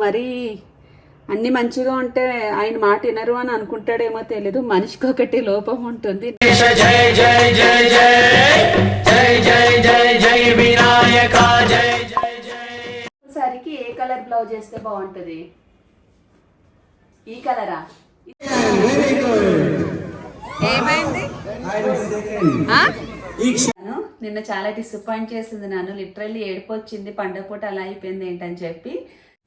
మరి అన్ని మంచిగా ఉంటే ఆయన మాట వినరు అని అనుకుంటాడేమో తెలీదు. మనిషికి ఒకటి లోపం ఉంటుంది. సరికి ఏ కలర్ బ్లౌజ్ వేస్తే బాగుంటది? ఈ కలరా? ఏమైంది? నిన్న చాలా డిసప్పాయింట్ చేసింది నన్ను. లిటరల్లీ ఏడుపు వచ్చింది. పండగ పూట అలా అయిపోయింది ఏంటని చెప్పి.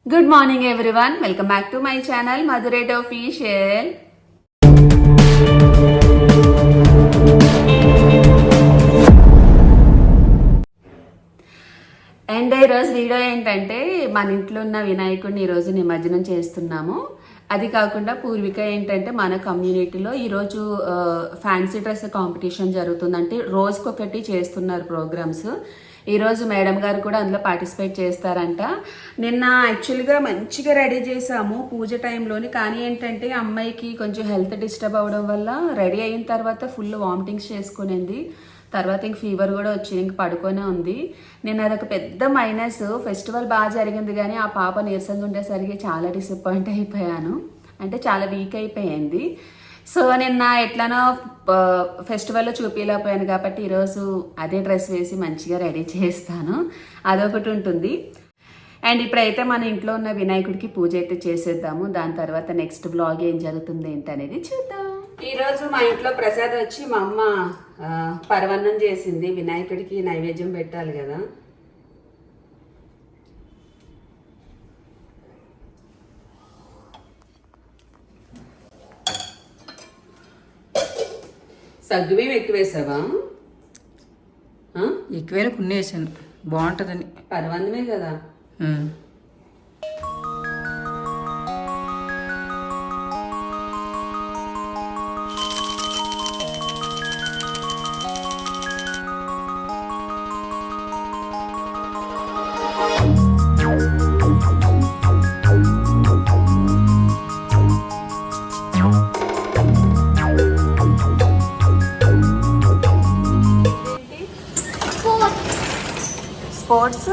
Good morning everyone, welcome back to my channel మధురేట్ ఆఫీషియల్. అండ్ ఈరోజు వీడియో ఏంటంటే మన ఇంట్లో ఉన్న వినాయకుడిని ఈరోజు నిమజ్జనం చేస్తున్నాము. అది కాకుండా పూర్విక ఏంటంటే మన కమ్యూనిటీలో ఈరోజు ఫ్యాన్సీ డ్రెస్ కాంపిటీషన్ జరుగుతుంది. అంటే రోజుకొకటి చేస్తున్నారు ప్రోగ్రామ్స్. ఈరోజు మేడం గారు కూడా అందులో పార్టిసిపేట్ చేస్తారంట. నిన్న యాక్చువల్గా మంచిగా రెడీ చేసాము పూజ టైంలోని. కానీ ఏంటంటే అమ్మాయికి కొంచెం హెల్త్ డిస్టర్బ్ అవ్వడం వల్ల రెడీ అయిన తర్వాత ఫుల్ వామిటింగ్స్ చేసుకునింది. తర్వాత ఇంక ఫీవర్ కూడా వచ్చి ఇంక పడుకొనే ఉంది. నేను అదొక పెద్ద మైనస్. ఫెస్టివల్ బాగా జరిగింది కానీ ఆ పాప నీరసంగా ఉండేసరికి చాలా డిసప్పాయింట్ అయిపోయాను. అంటే చాలా వీక్ అయిపోయింది. సో నిన్న ఎట్లనో ఫెస్టివల్లో చూపించలేకపోయాను కాబట్టి ఈరోజు అదే డ్రెస్ వేసి మంచిగా రెడీ చేస్తాను. అదొకటి ఉంటుంది. అండ్ ఇప్పుడైతే మన ఇంట్లో ఉన్న వినాయకుడికి పూజ అయితే చేసేద్దాము. దాని తర్వాత నెక్స్ట్ బ్లాగ్ ఏం జరుగుతుంది ఏంటనేది చూద్దాం. ఈరోజు మా ఇంట్లో ప్రసాదం వచ్చి మా అమ్మ పరవన్నం చేసింది. వినాయకుడికి నైవేద్యం పెట్టాలి కదా. సగ్గుమేం ఎక్కువ వేసావా? ఎక్కువైనా కొన్ని వేసాను, బాగుంటుందని. పరవన్నమే కదా. Sports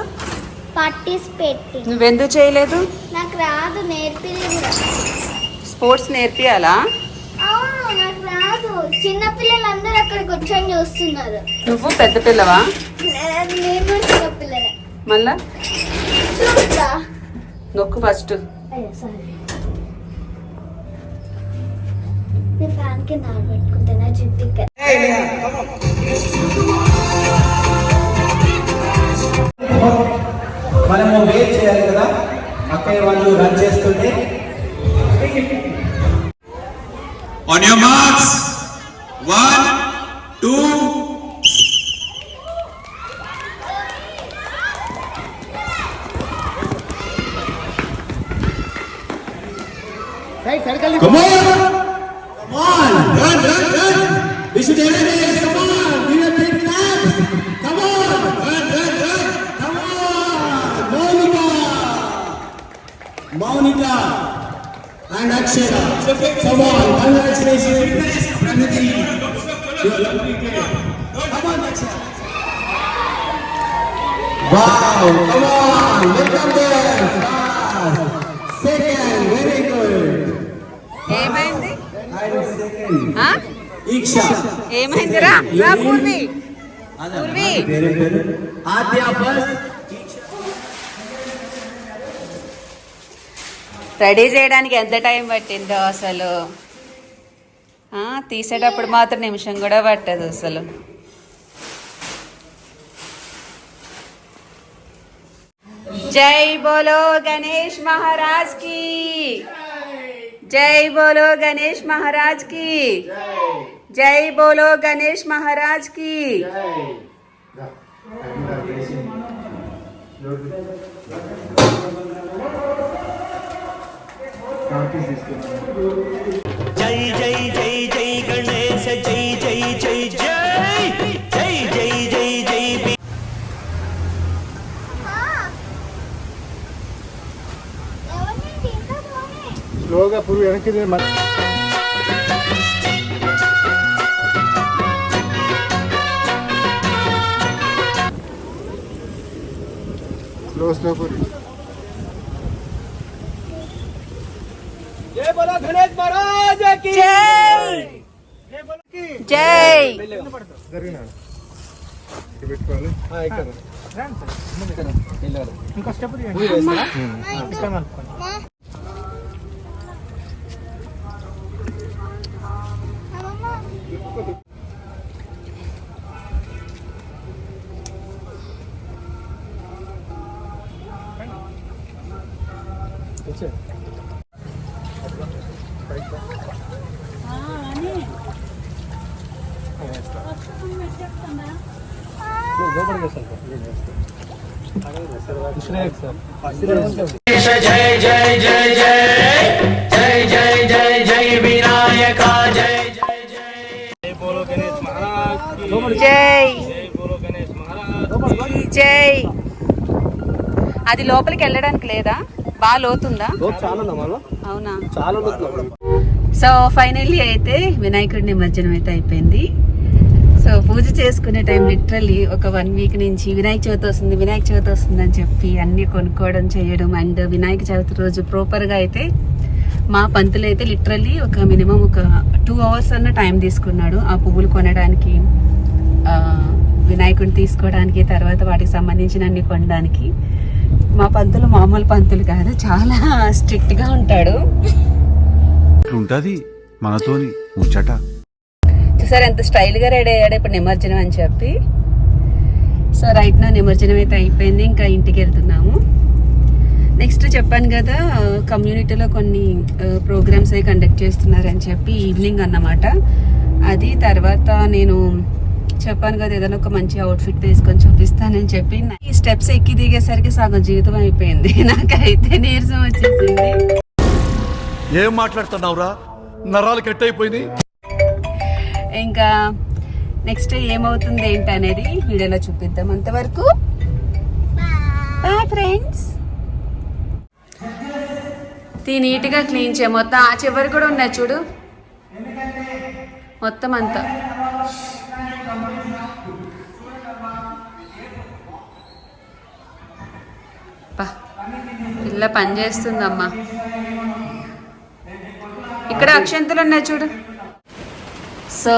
participate. నువ్వెందుకు చేయలేదు? నాకు రాదు, నేర్పిలేదు. స్పోర్ట్స్ నేర్పియాలా? అవును, నాకు రాదు. చిన్న పిల్లలందరూ అక్కడ కూర్చొని చూస్తున్నారు. నువ్వు పెద్ద పిల్లవా? నేను కూడా చిన్న పిల్లనే. మళ్ళా చూస్తా. నొక్కు ఫస్ట్. ఫ్యాన్ కింద ఆడబెట్టుకుంటా జిడ్డు. మనము వెయిట్ చేయాలి కదా, అక్కయ్య వాళ్ళు రన్ చేస్తుంటే. On your marks, 1 2 Come on! Come on! Run, run, run! We should elevate! Come on! Give a big clap! Come on! Run, run, run! Come on! Monica! Monica! And Akshara! Come on! Congratulations! Pranati! Come on, Akshara! Wow! Come on! Welcome there! Second! Very good! ఏమైంది? ఏమైంది? Ready చేయడానికి ఎంత time పట్టిందో అసలు. తీసేటప్పుడు మాత్రం నిమిషం కూడా పట్టదు అసలు. జై బోలో గణేష్ మహారాజ్ కి, జై బోలో గణేష్ మహారాజ్ కి, జై బోలో గణేష్ మహారాజ్ కి. జై జై జై జై గణేశ, జై జై జై జై జై జై జై జై. స్లోగా పురుగు వెనక్కి స్లో స్లో పురుగు. గణేష్ మహారాజ్ కి జై జై జై జై జై జై జై జై జై వినాయక జై జై జై బోలో గణేష్ మహారాజ్ కి జై బోలో గణేష్ మహారాజ్ జై. అది లోపలికి వెళ్ళడానికి లేదా? బాగా లోతుందా? అవునా? సో ఫైనల్లీ అయితే వినాయకుడి నిమజ్జనం అయితే అయిపోయింది. సో పూజ చేసుకునే టైం లిటరల్లీ ఒక 1 వీక్ నుంచి వినాయక చవితి వస్తుంది అని చెప్పి అన్నీ కొనుక్కోవడం చేయడం. అండ్ వినాయక చవితి రోజు ప్రాపర్గా అయితే మా పంతులు అయితే లిటరల్లీ ఒక మినిమం ఒక 2 hours అన్న టైం తీసుకున్నాడు ఆ పువ్వులు కొనడానికి, వినాయకుడిని తీసుకోవడానికి, తర్వాత వాటికి సంబంధించిన అన్ని కొనడానికి. మా పంతులు మామూలు పంతులు కాదు, చాలా స్ట్రిక్ట్గా ఉంటాడు. ఉంటది మనతోని ముచ్చట. చూసారు ఎంత స్టైల్గా రెడీ అయ్యాడు ఇప్పుడు నిమజ్జనం అని చెప్పి. సో రైట్ నా నిమజ్జనం అయితే అయిపోయింది, ఇంకా ఇంటికి వెళ్తున్నాము. నెక్స్ట్ చెప్పాను కదా కమ్యూనిటీలో కొన్ని ప్రోగ్రామ్స్ అవి కండక్ట్ చేస్తున్నారని చెప్పి ఈవినింగ్ అన్నమాట. అది తర్వాత నేను చెప్పాను కదా ఏదైనా ఒక మంచి అవుట్ఫిట్ వేసుకొని చూపిస్తానని చెప్పి ఈ స్టెప్స్ ఎక్కి దిగేసరికి సగం జీవితం అయిపోయింది. నాకైతే నీరసం వచ్చేసింది. ఏం మాట్లాడుతున్నావురా, నరాలు కట్ అయిపోయింది. ఇంకా నెక్స్ట్ ఏమవుతుంది ఏంటి అనేది వీడియోలో చూపిద్దాం. అంతవరకు బాయ్ ఫ్రెండ్స్. నీట్గా క్లీన్ చేయ, మొత్తం ఆ చివరి కూడా ఉన్నాయి చూడు, మొత్తం అంతా. పిల్ల పని చేస్తుందమ్మా. ఇక్కడ అక్షంతలు ఉన్నాయి చూడు. సో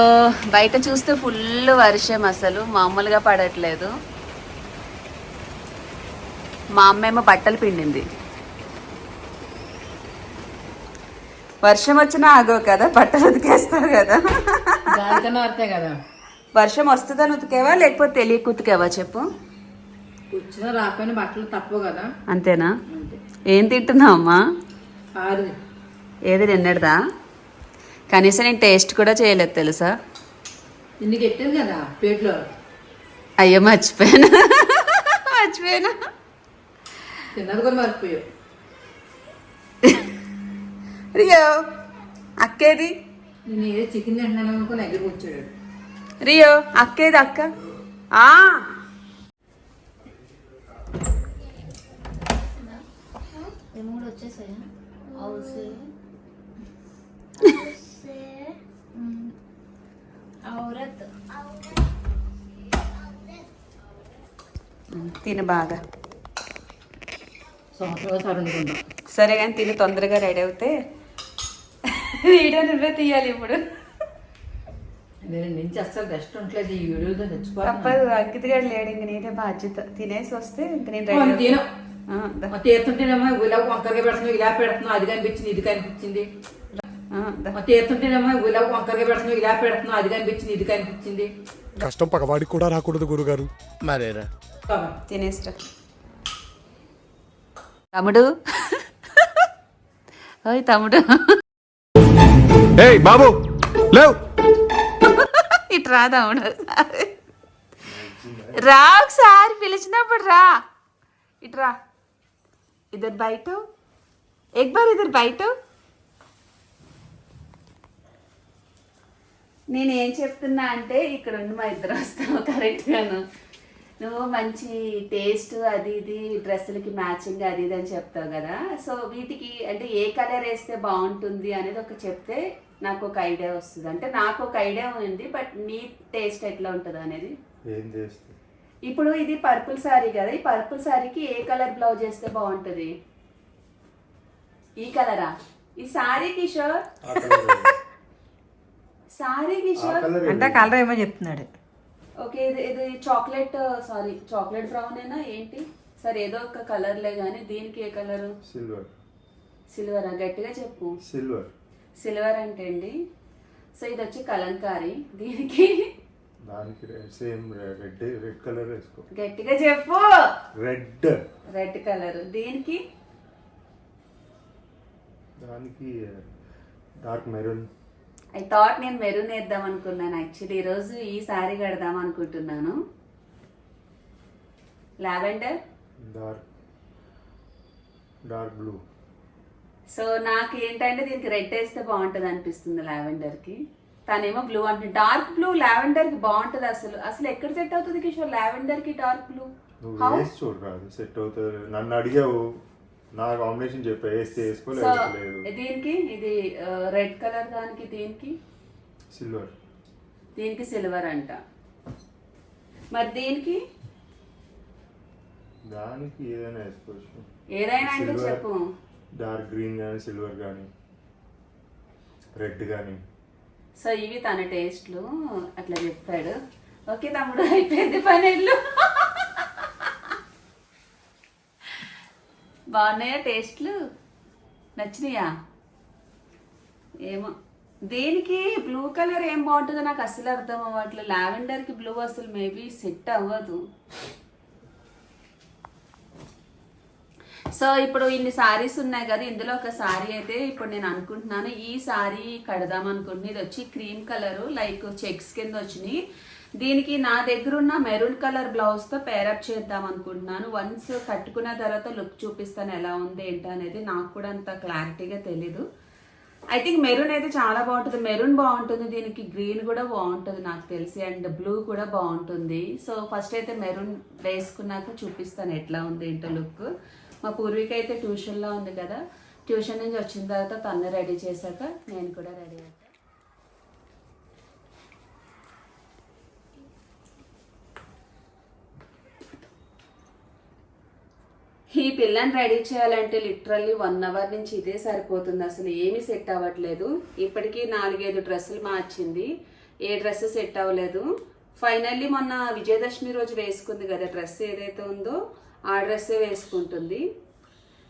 బయట చూస్తే ఫుల్ వర్షం, అసలు మామూలుగా పడట్లేదు. మా అమ్మేమో బట్టలు పిండింది. వర్షం వచ్చినా ఆగో కదా, బట్టలు ఉతికేస్తావు కదా. కదా వర్షం వస్తుందని ఉతికేవా లేకపోతే తెలియక ఉతికేవా చెప్పు? వచ్చినా రాకపోయినా బట్టలు తప్పవు కదా. అంతేనా? ఏం తింటున్నావు అమ్మా? ఏది నిన్నటిదా? కనీసం నేను టేస్ట్ కూడా చేయలేదు తెలుసా. ఇన్ని పెట్టాను కదా ప్లేట్లో. అయ్యో మర్చిపోయాను. తిన్నది కూడా మర్చిపోయావు. రియో అక్కేది? నేను ఏదో చికెన్ తింటున్నాను అనుకుని దగ్గర కూర్చోడు. రియో అక్కేది? అక్క వచ్చేసాయా తిను బాగా. సంవత్సరం అనుకుంటాం. సరే కానీ తిని తొందరగా రెడీ అవుతే వీడియో నువ్వే తీయాలి ఇప్పుడు. నేను నుంచి అస్సలు రెస్ట్ ఉండలేదు ఈ వీడియోతో తెచ్చుకోవాలి. తప్పదు, అంకితగా లేడు, ఇంక నేనే బాధ్యత. తినేసి వస్తే ఇంక నేను రెడీ. తీరుతుంటేనేమో ఇలా వంకరగా పెడుతున్నావు, ఇలా పెడుతున్నావు, అది కనిపించింది ఇది కనిపించింది. తీరుతుంటేనేమో ఇలా వంకరగా పెడుతున్నావు, ఇలా పెడుతున్నావు, అది కనిపించింది ఇది కనిపించింది. కష్టం పగవాడికి కూడా రాకూడదు గురుగారు. మరేరా తినేస్తా తమ్ముడు. ఓయ్ తమ్ముడు, ఏయ్ బాబు లేవ్. ఇటు రా తమ్ముడు, రా ఒకసారి పిలిచినప్పుడు రా. ఇటు రా. ఇద్దరు బయట, ఎక్ బార్ ఇద్దరు బయట. నేనేం చెప్తున్నా అంటే ఇక్కడ ఉండి మా ఇద్దరు వస్తాము కరెక్ట్గాను. నువ్వు మంచి టేస్ట్ అది ఇది డ్రెస్సులకి మ్యాచింగ్ అది ఇది అని చెప్తావు కదా. సో వీటికి అంటే ఏ కలర్ వేస్తే బాగుంటుంది అనేది ఒక చెప్తే నాకు ఒక ఐడియా వస్తుంది. అంటే నాకు ఒక ఐడియా ఉంది, బట్ నీ టేస్ట్ ఎట్లా ఉంటుంది అనేది. ఇప్పుడు ఇది పర్పుల్ శారీ కదా, ఈ పర్పుల్ శారీకి ఏ కలర్ బ్లౌజ్ వేస్తే బాగుంటుంది? ఈ కలరా? ఈ సారీ కిషోర్, సారీ కిషోర్. అంటే కలర్ ఏమో చెప్తున్నాడు. ఓకే, ఇది చాక్లెట్, సారీ చాక్లెట్ బ్రౌన్ అయినా ఏంటి, సరే ఏదో ఒక కలర్లే కానీ దీనికి ఏ కలరు? సిల్వర్. సిల్వరా? గట్టిగా చెప్పు. సిల్వర్. సిల్వర్ అంటే అండి, సో ఇది వచ్చి కలంకారీ. దీనికి దానికి సేమ్ రెడ్ కలర్ వేసుకో. గట్టిగా చెప్పు. Red colour. దీనికి దానికి డార్క్ మెరూన్. ఐ థాట్ నేను మెరూన్ వేద్దాం అనుకున్నాను. యాక్చువల్లీ ఈరోజు ఈ సారీ కడదాం అనుకుంటున్నాను. Lavender, dark blue. సో నాకు ఏంటంటే దీనికి రెడ్ వేస్తే బాగుంటుంది అనిపిస్తుంది లావెండర్ కి. తనేమో బ్లూ అంటే డార్క్ బ్లూ లావెండర్ కి బాగుంటది. అసలు ఎక్కడ సెట్ అవుతుంది కిషోర్ లావెండర్ కి డార్క్ బ్లూ? నువ్వు వేసి చూడరాదు, సెట్ అవుతుంది. నన్ను అడిగావు, నా కాంబినేషన్ చెప్పా, వేస్తే వేసుకోలేదు. దీనికి ఇది రెడ్ కలర్, దానికి దీనికి సిల్వర్. దీనికి సిల్వర్ అంట. మరి దీనికి దానికి ఏదైనా వేసుకోవచ్చు. ఏదైనా అంటే చెప్పు. డార్క్ గ్రీన్ కానీ, సిల్వర్ కానీ, రెడ్ కానీ. సో ఇవి తన టేస్ట్లు, అట్లా చెప్పాడు. ఓకే తమ్ముడు, అయిపోయింది పనేళ్ళు. బాగున్నాయా టేస్ట్లు? నచ్చినాయా? ఏమో. దీనికి బ్లూ కలర్ ఏం బాగుంటుందో నాకు అసలు అర్థం అవ్వట్లేదు. లావెండర్కి బ్లూ అసలు మేబీ సెట్ అవ్వదు. సో ఇప్పుడు ఇన్ని సారీస్ ఉన్నాయి కదా, ఇందులో ఒక సారీ అయితే ఇప్పుడు నేను అనుకుంటున్నాను ఈ సారీ కడదాం అనుకుంటున్నాను. ఇది వచ్చి క్రీమ్ కలర్, లైక్ చెక్స్ కింద వచ్చినాయి. దీనికి నా దగ్గర ఉన్న మెరూన్ కలర్ బ్లౌజ్తో పేరప్ చేద్దాం అనుకుంటున్నాను. వన్స్ కట్టుకున్న తర్వాత లుక్ చూపిస్తాను ఎలా ఉంది ఏంటి అనేది. నాకు కూడా అంత క్లారిటీగా తెలీదు. ఐ థింక్ మెరూన్ అయితే చాలా బాగుంటుంది. మెరూన్ బాగుంటుంది, దీనికి గ్రీన్ కూడా బాగుంటుంది నాకు తెలిసి, అండ్ బ్లూ కూడా బాగుంటుంది. సో ఫస్ట్ అయితే మెరూన్ వేసుకున్నాక చూపిస్తాను ఎట్లా ఉంది ఏంటో లుక్. మా పూర్విక అయితే ట్యూషన్లో ఉంది కదా, ట్యూషన్ నుంచి వచ్చిన తర్వాత తను రెడీ చేశాక నేను కూడా రెడీ అవుతాను. ఈ పిల్లని రెడీ చేయాలంటే లిటరల్లీ 1 అవర్ నుంచి ఇదే సరిపోతుంది. అసలు ఏమీ సెట్ అవ్వట్లేదు. ఇప్పటికీ 4-5 డ్రెస్సులు మార్చింది, ఏ డ్రెస్ సెట్ అవ్వలేదు. ఫైనల్లీ మొన్న విజయదశమి రోజు వేసుకుంది కదా డ్రెస్ ఏదైతే ఉందో, ఆ డ్రెస్సే వేసుకుంటుంది.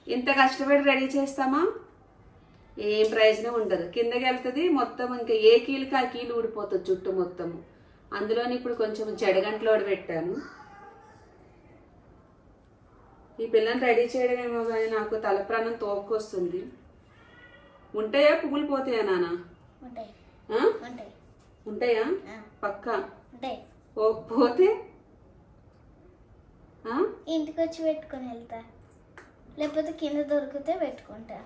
ఇంత కష్టపడి రెడీ చేస్తామా, ఏం ప్రయోజనం ఉండదు. కిందకి వెళ్తుంది మొత్తం, ఇంకా ఏ కీలుకి ఆ కీలు ఊడిపోతుంది చుట్టూ మొత్తము. అందులోని ఇప్పుడు కొంచెం జడగంటలోడు పెట్టాను. ఈ పిల్లని రెడీ చేయడం ఏమో కానీ నాకు తల ప్రాణం తోక్కొస్తుంది. ఉంటాయా పువ్వులు పోతాయా నాన్న? ఉంటాయా పక్కా? పోతే ఇంటికి వచ్చి పెట్టుకొని వెళ్తా, లేకపోతే కింద దొరికితే పెట్టుకుంటా.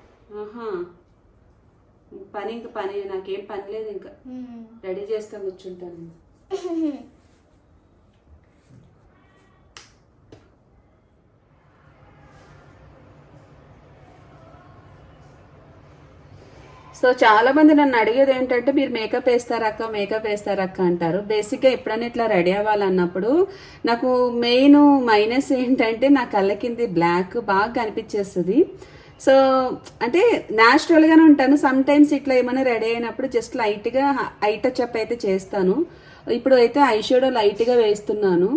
పని ఇంకా పని, నాకేం పని లేదు. ఇంకా రెడీ చేస్తా కూర్చుంటాను. సో చాలా మంది నన్ను అడిగేది ఏంటంటే మీరు మేకప్ వేస్తారక్క అంటారు. బేసిక్గా ఎప్పుడైనా ఇట్లా రెడీ అవ్వాలన్నప్పుడు నాకు మెయిన్ మైనస్ ఏంటంటే నా కళ్ళ కింది బ్లాక్ బాగా కనిపించేస్తుంది. సో అంటే న్యాచురల్గానే ఉంటాను. సమ్ టైమ్స్ ఇట్లా ఏమైనా రెడీ అయినప్పుడు జస్ట్ లైట్గా ఐ టచ్ అప్ అయితే చేస్తాను. ఇప్పుడు అయితే ఐ షాడో లైట్గా వేస్తున్నాను.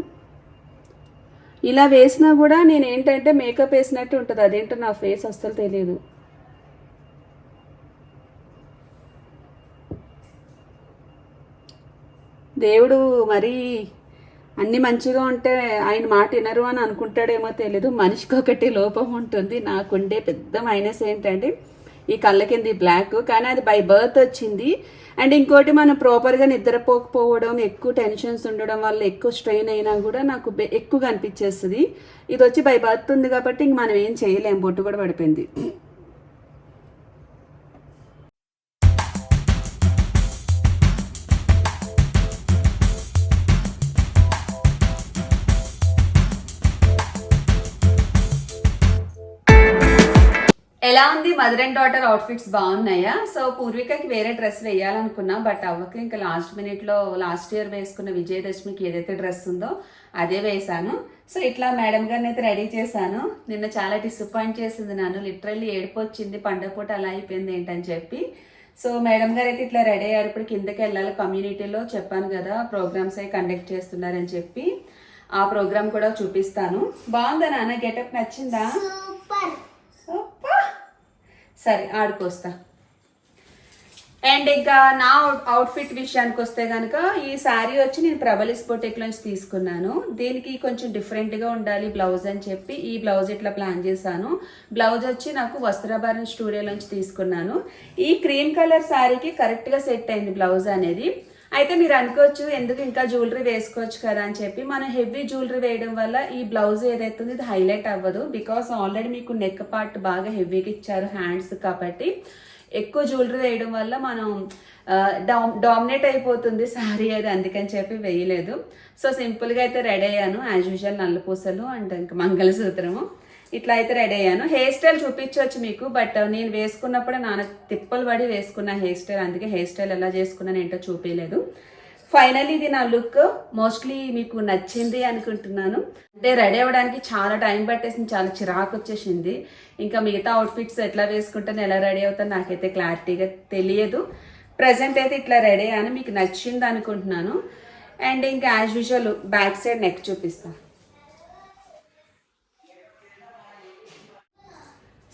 ఇలా వేసినా కూడా నేను ఏంటంటే మేకప్ వేసినట్టు ఉంటుంది. అదేంటో నా ఫేస్ అస్సలు తెలియదు. దేవుడు మరి అన్ని మంచిగా ఉంటే ఆయన మాట వినరు అని అనుకుంటాడేమో తెలీదు. మనిషికి ఒకటి లోపం ఉంటుంది. నాకుండే పెద్ద మైనస్ ఏంటంటే ఈ కళ్ళ కింద బ్లాక్, కానీ అది బై బర్త్ వచ్చింది. అండ్ ఇంకోటి మనం ప్రాపర్గా నిద్రపోకపోవడం, ఎక్కువ టెన్షన్స్ ఉండడం వల్ల ఎక్కువ స్ట్రెయిన్ అయినా కూడా నాకు ఎక్కువగా అనిపించేస్తుంది. ఇది వచ్చి బై బర్త్ ఉంది కాబట్టి ఇంక మనం ఏం చేయలేం. బొట్టు కూడా పడిపోయింది. ఎలా ఉంది మదర్ అండ్ డాటర్ అవుట్ఫిట్స్ బాగున్నాయా? సో పూర్వికకి వేరే డ్రెస్ వేయాలనుకున్నా, బట్ అవ్వక ఇంకా లాస్ట్ మినిట్లో లాస్ట్ ఇయర్ వేసుకున్న విజయదశమికి ఏదైతే డ్రెస్ ఉందో అదే వేసాను. సో ఇట్లా మేడం గారిని అయితే రెడీ చేశాను. నిన్న చాలా డిసప్పాయింట్ చేసింది నన్ను, లిటరల్లీ ఏడుపు వచ్చింది, పండగ పూట అలా అయిపోయింది ఏంటని చెప్పి. సో మేడం గారు అయితే ఇట్లా రెడీ అయ్యారు. ఇప్పుడు కిందకి వెళ్ళాలి, కమ్యూనిటీలో చెప్పాను కదా ప్రోగ్రామ్స్ అవి కండక్ట్ చేస్తున్నారని చెప్పి, ఆ ప్రోగ్రామ్ కూడా చూపిస్తాను. బాగుందా నాన్న, గెటప్ నచ్చిందా? సరే ఆడుకొస్తా. అండ్ ఇంకా నా అవుట్ఫిట్ విషయానికి వస్తే కనుక ఈ శారీ వచ్చి నేను ప్రబలిస్ బొటిక్ నుంచి తీసుకున్నాను. దీనికి కొంచెం డిఫరెంట్గా ఉండాలి బ్లౌజ్ అని చెప్పి ఈ బ్లౌజ్ ఇట్లా ప్లాన్ చేశాను. బ్లౌజ్ వచ్చి నాకు వస్త్రాభరణ స్టూడియో నుంచి తీసుకున్నాను. ఈ క్రీమ్ కలర్ శారీకి కరెక్ట్గా సెట్ అయింది బ్లౌజ్ అనేది. అయితే మీరు అనుకోవచ్చు ఎందుకు ఇంకా జ్యువెలరీ వేసుకోవచ్చు కదా అని చెప్పి. మనం హెవీ జ్యువెలరీ వేయడం వల్ల ఈ బ్లౌజ్ ఏదైతే ఇది హైలైట్ అవ్వదు. బికాస్ ఆల్రెడీ మీకు నెక్ పార్ట్ బాగా హెవీగా ఇచ్చారు హ్యాండ్స్, కాబట్టి ఎక్కువ జ్యువెలరీ వేయడం వల్ల మనం డామినేట్ అయిపోతుంది శారీ అది, అందుకని చెప్పి వేయలేదు. సో సింపుల్గా అయితే రెడీ అయ్యాను యాజ్ యూజువల్, నల్లపూసలు అండ్ ఇంకా మంగళసూత్రము ఇట్లా అయితే రెడీ అయ్యాను. హెయిర్ స్టైల్ చూపించవచ్చు మీకు, బట్ నేను వేసుకున్నప్పుడే నాన్న తిప్పలు పడి వేసుకున్న హెయిర్ స్టైల్, అందుకే హెయిర్ స్టైల్ ఎలా చేసుకున్నాను ఏంటో చూపించలేదు. ఫైనల్లీ ఇది నా లుక్ మోస్ట్లీ మీకు నచ్చింది అనుకుంటున్నాను. అంటే రెడీ అవ్వడానికి చాలా టైం పట్టేసింది, చాలా చిరాకు వచ్చేసింది. ఇంకా మిగతా అవుట్ఫిట్స్ ఎట్లా వేసుకుంటాను, ఎలా రెడీ అవుతాను నాకైతే క్లారిటీగా తెలియదు. ప్రజెంట్ అయితే ఇట్లా రెడీ అయ్యాను, మీకు నచ్చింది అనుకుంటున్నాను. అండ్ ఇంకా as usual back side neck చూపిస్తాను.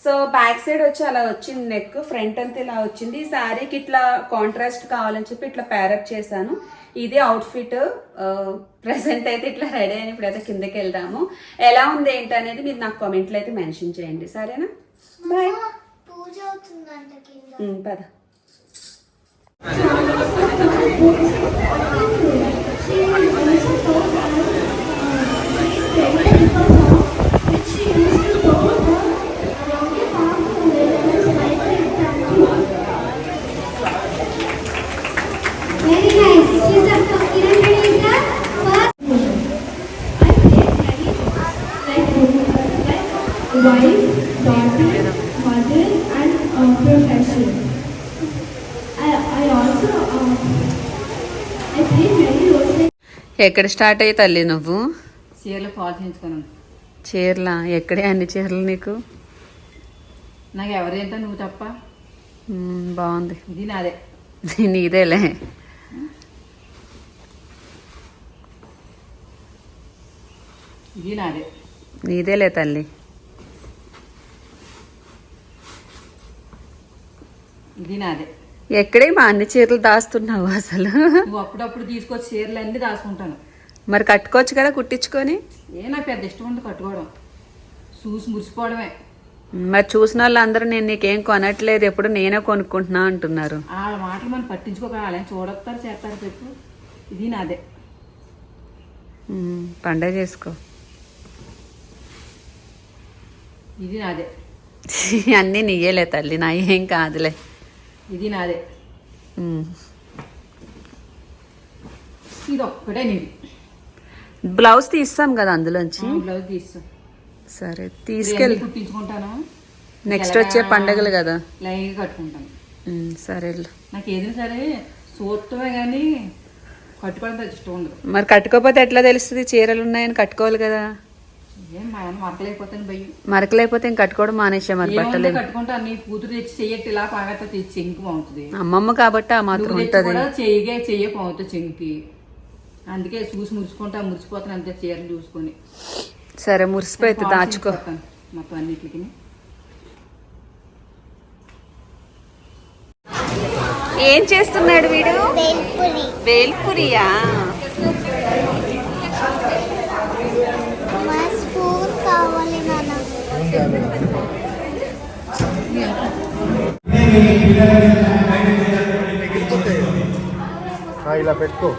సో బ్యాక్ సైడ్ వచ్చి అలా వచ్చింది నెక్, ఫ్రంట్ అంతా ఇలా వచ్చింది. ఈ శారీకి ఇట్లా కాంట్రాస్ట్ కావాలని చెప్పి ఇట్లా ప్యారప్ చేశాను. ఇదే అవుట్ఫిట్. ప్రెసెంట్ అయితే ఇట్లా రెడీ అయిన ఇప్పుడైతే కిందకి వెళ్దాము. ఎలా ఉంది ఏంటి అనేది మీరు నాకు కామెంట్లో అయితే మెన్షన్ చేయండి, సరేనా? బాయ్. పూజ అవుతుందంట కింద. పద. Very nice. She's a Kiran is the first. Wife, daughter, mother, and profession. I also I play many roles. ఎక్కడ స్టార్ట్ అయ్యి తల్లి నువ్వు? చీరలు ఫాల్ చేయించుకున్నాను. చీరలా? ఎక్కడే అన్ని చీరలు నీకు? నాకు ఎవరేంటో నువ్వు తప్ప. బాగుంది. ఇది నాదే. నీదేలే. ఇది నాదే. నీదేలే తల్లి. ఇది నాదే. ఎక్కడే మా అన్ని చీరలు దాస్తున్నావు అసలు? నువ్వు అప్పుడప్పుడు తీసుకొచ్చి చీరలు అన్నీ దాచుకుంటాను. మరి కట్టుకోవచ్చు కదా కుట్టించుకొని. నాకు పెద్ద ఇష్టం ఉంది కట్టుకోవడం, చూసి మురిసిపోవడమే. మరి చూసిన వాళ్ళు అందరూ నేను నీకేం కొనట్లేదు, ఎప్పుడు నేనే కొనుక్కుంటున్నా అంటున్నారు. వాళ్ళ మాటలు మనం పట్టించుకోక వాళ్ళని చూడొస్తారు చేస్తారు చెప్పు. ఇది నాదే. పండగ చేసుకో. ఇది నాదే. అన్నీ నీయేలే తల్లి, నా ఏం కాదులే. ఇది నాదే. ఇది ఒక్కటే నీది. బ్లౌజ్ తీస్తాం కదా అందులోంచి. బ్లౌజ్ తీస్తాం. సరే తీసుకెళ్ళి కుట్టించుకుంటాను. నెక్స్ట్ వచ్చే పండగలు కదా లైన్గా కట్టుకుంటాను. సరే నాకు ఏదైనా సరే చూడటమే కానీ కట్టుకోవడం ఇష్టం ఉండదు. మరి కట్టుకోకపోతే ఎట్లా తెలుస్తుంది చీరలు ఉన్నాయని? కట్టుకోవాలి కదా. ఏం మరకలేకపోతాను భయం. మరకలేకపోతే ఇంక కట్టుకోవడం మానేసా. మరి బట్టలు కట్టుకుంటాను. నీ కూతురు తెచ్చి చెయ్యట్టి ఇలా పాగత తెచ్చి చెంకి బాగుంటుంది. అమ్మమ్మ కాబట్టి ఆ మాత్రం ఉంటుంది. చెయ్య బాగుంటుంది చెంకి. అందుకే చూసి మురిసిపోతాను అంతే చీరలు చూసుకొని. సరే మురిసిపోయి దాచుకో మొత్తం అన్నిటికి. ఏం చేస్తున్నాడు వీడు? బేల్పూరి. బేల్పూరియా? మా స్పూన్ కావాలి నాన్న. ఇలా పెట్టుకో.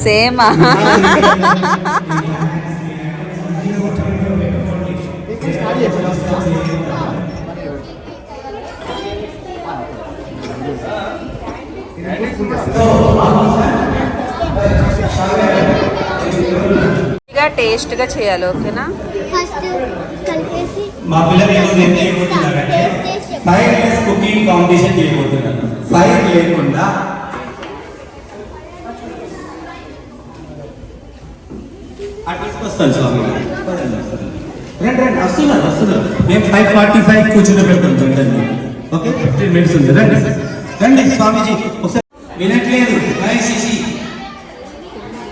సేమా? ఇక టేస్ట్గా చేయాలి, ఓకేనా? ఫస్ట్ కలిపేసి మా పిల్లలు ఈరోజు ఏం చేయబోతున్నారంటే ఫైర్ లెస్ కుకింగ్ కాంపిటీషన్ చేయబోతున్నారు. ఫైర్ లేకుండా అటు వస్తాను స్వామి. రండి రండి, వస్తున్నారు. మేము 5:45 కూర్చుని పెడతాం వెంటనే. ఓకే, 15 minutes ఉంది. రండి రండి స్వామీజీ. ఒకసారి వినట్లేదు,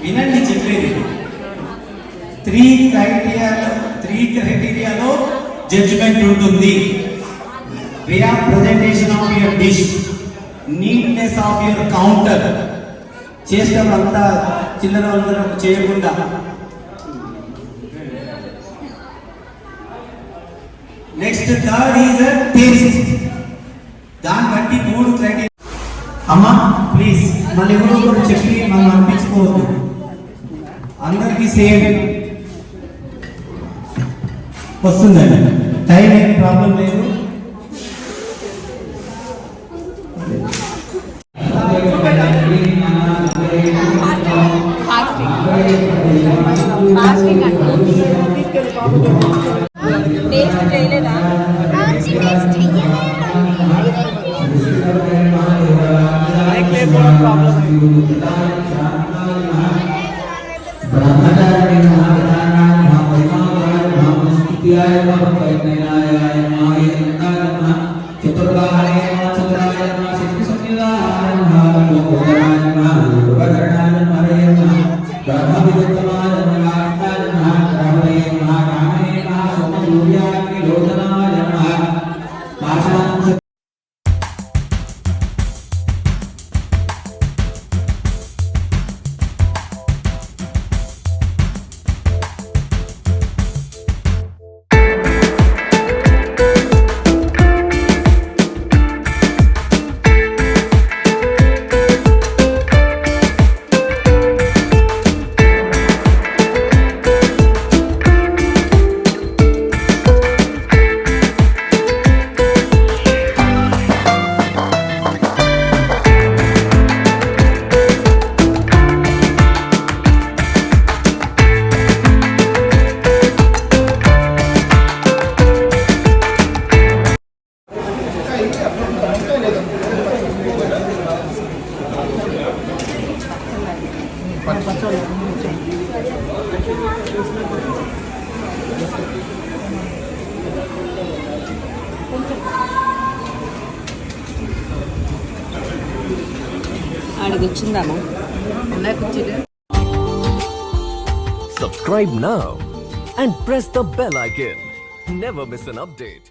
వినండి చెప్పేది. 3 క్రైటీరియాలో జడ్జిమెంట్ ఉంటుంది. Way of presentation of your dish, neatness of your counter, చేసేటప్పుడు అంతా చిల్లర వందరం చేయకుండా. Next third is taste. దాన్ని బట్టి 3 క్రైటీరియా. అమ్మా ప్లీజ్ మళ్ళీ ఎవరో ఒకరు చెప్పి మనం అనిపించుకోవద్దు, అందరికీ సేమ్ వస్తుందండి. టైం ఏం ప్రాబ్లం లేదు. టేస్ట్ చేయలేదా? ఆడికి వచ్చిందామా? Subscribe now and press the bell icon. Never miss an update.